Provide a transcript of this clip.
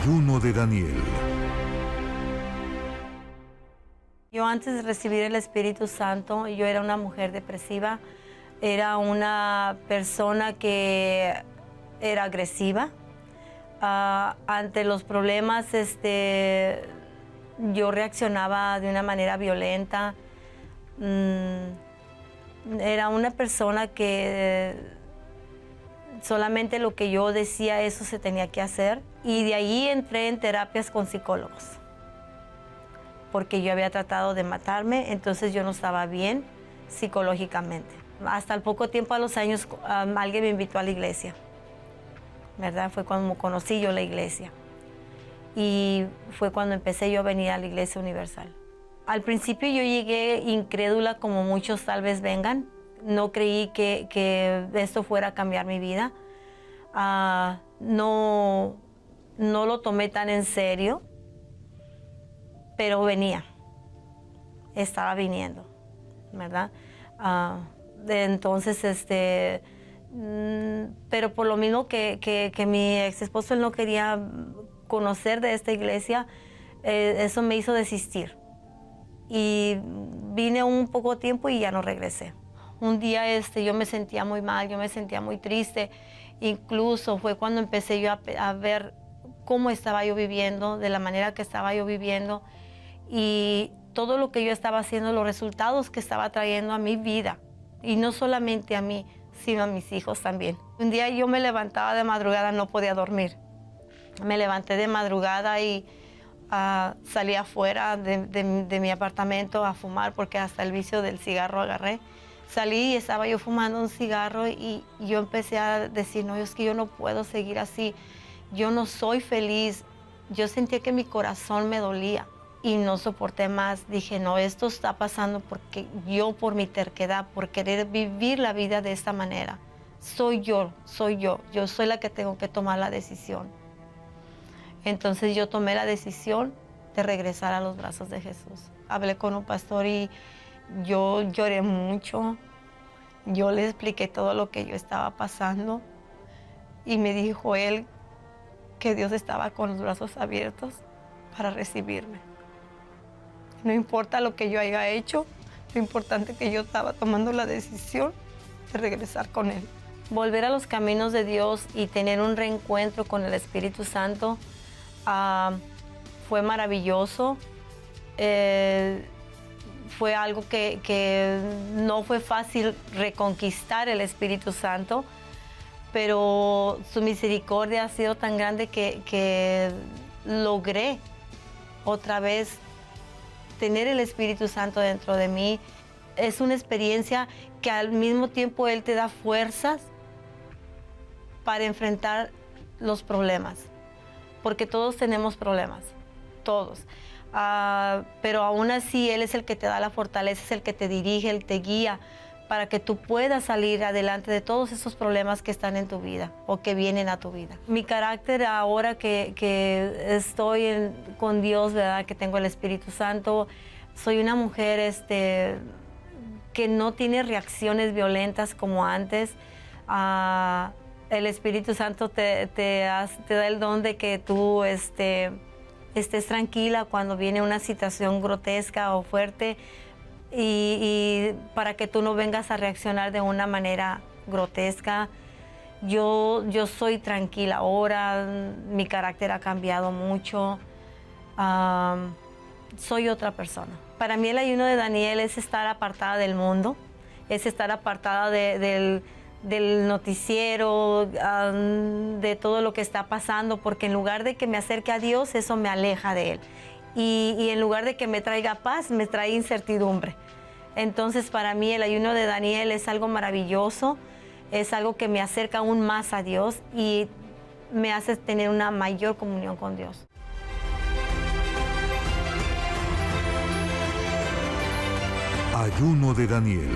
Ayuno de Daniel. Yo antes de recibir el Espíritu Santo, yo era una mujer depresiva, era una persona que era agresiva. Ante los problemas, yo reaccionaba de una manera violenta. Era una persona que solamente lo que yo decía, eso se tenía que hacer. Y de ahí entré en terapias con psicólogos, porque yo había tratado de matarme, entonces yo no estaba bien psicológicamente. Hasta el poco tiempo, a los años, alguien me invitó a la iglesia, ¿verdad? Fue cuando conocí yo la iglesia. Y fue cuando empecé yo a venir a la Iglesia Universal. Al principio yo llegué incrédula, como muchos tal vez vengan. No creí que esto fuera a cambiar mi vida. No lo tomé tan en serio, pero venía. Estaba viniendo, ¿verdad? Entonces, pero por lo mismo que mi ex esposo, él no quería conocer de esta iglesia, eso me hizo desistir. Y vine un poco tiempo y ya no regresé. Un día yo me sentía muy mal, yo me sentía muy triste. Incluso fue cuando empecé yo a ver cómo estaba yo viviendo, de la manera que estaba yo viviendo, y todo lo que yo estaba haciendo, los resultados que estaba trayendo a mi vida. Y no solamente a mí, sino a mis hijos también. Un día yo me levantaba de madrugada, no podía dormir. Me levanté de madrugada y salí afuera de mi apartamento a fumar, porque hasta el vicio del cigarro agarré. Salí y estaba yo fumando un cigarro y yo empecé a decir, no, es que yo no puedo seguir así. Yo no soy feliz. Yo sentía que mi corazón me dolía y no soporté más. Dije, no, esto está pasando porque yo, por mi terquedad, por querer vivir la vida de esta manera. Soy yo. Yo soy la que tengo que tomar la decisión. Entonces yo tomé la decisión de regresar a los brazos de Jesús. Hablé con un pastor y yo lloré mucho. Yo le expliqué todo lo que yo estaba pasando y me dijo él que Dios estaba con los brazos abiertos para recibirme. No importa lo que yo haya hecho, lo importante es que yo estaba tomando la decisión de regresar con Él. Volver a los caminos de Dios y tener un reencuentro con el Espíritu Santo fue maravilloso. Fue algo que no fue fácil reconquistar el Espíritu Santo, pero su misericordia ha sido tan grande que logré otra vez tener el Espíritu Santo dentro de mí. Es una experiencia que al mismo tiempo Él te da fuerzas para enfrentar los problemas, porque todos tenemos problemas, todos. Pero aún así Él es el que te da la fortaleza, es el que te dirige, Él te guía para que tú puedas salir adelante de todos esos problemas que están en tu vida o que vienen a tu vida. Mi carácter ahora que estoy con Dios, ¿verdad? Que tengo el Espíritu Santo, soy una mujer que no tiene reacciones violentas como antes. El Espíritu Santo te da el don de que tú estés tranquila cuando viene una situación grotesca o fuerte, y para que tú no vengas a reaccionar de una manera grotesca. Yo soy tranquila ahora, mi carácter ha cambiado mucho, soy otra persona. Para mí el ayuno de Daniel es estar apartada del mundo, es estar apartada del noticiero, de todo lo que está pasando, porque en lugar de que me acerque a Dios, eso me aleja de Él. Y en lugar de que me traiga paz, me trae incertidumbre. Entonces, para mí el ayuno de Daniel es algo maravilloso, es algo que me acerca aún más a Dios y me hace tener una mayor comunión con Dios. Ayuno de Daniel.